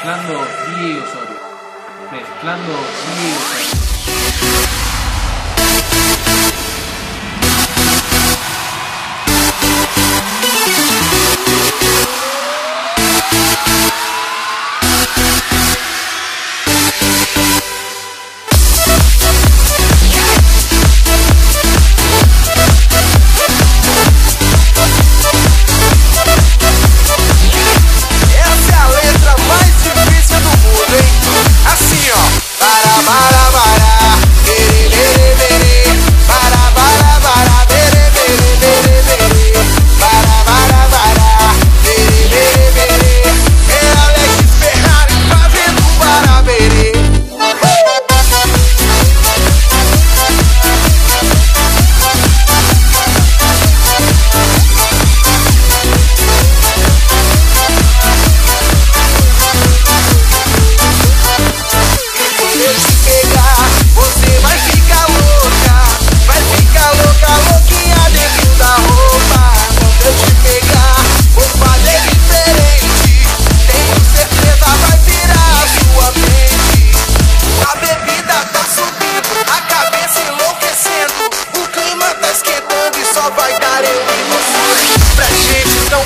Mezclando Diego Osorio. Mezclando Diego Osorio.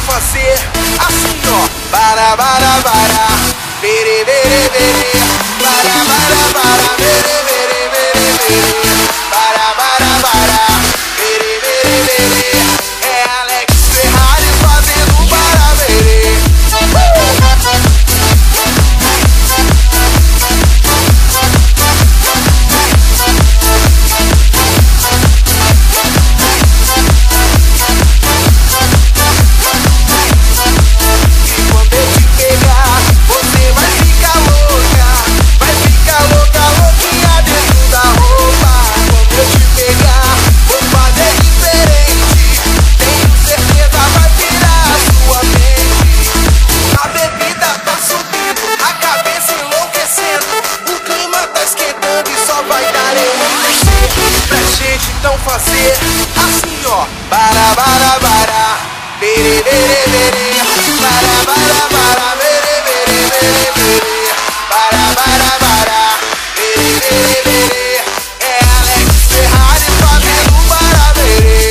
Fazer assim, ó, bara, bara, bara, bere, bere, bere, bara, bara, bara, bere, bere, bere, bere, bara, bara, bara, bere, bere, bere, é Alex Ferrari fazendo bara, bere. Então fazer assim, ó, bara, bara, bara, bere, bere, bere, bara, bara, bara, bere, bere, bere, bere, bara, bara, bara, bere, bere, bere, é Alex Ferrari fazendo bara, bere.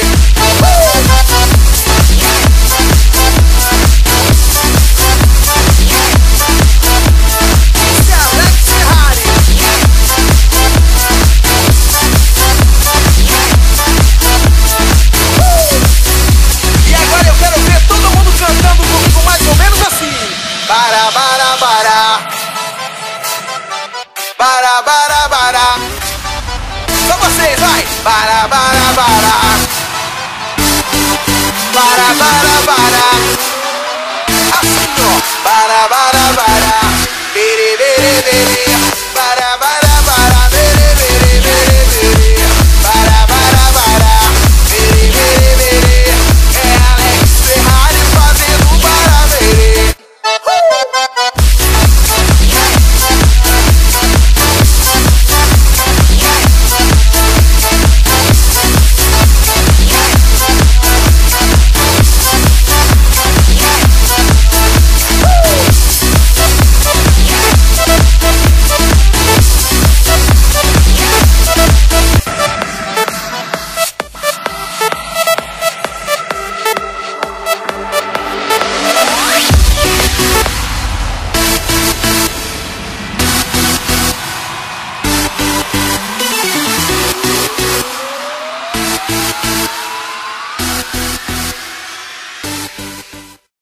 Esse é Alex Ferrari. Bara, bara, bara, bara, bara, bara. Só vocês, vai! Bara, bara, bara, bara, bara, bara. Assim, ó, bara, bara, bara, bere, bere, bere, bara, bara, bara, bere, bere, bere, bere, bara, bara, bara, bere, bere, bere, é Alex Ferrari fazendo bara, bere.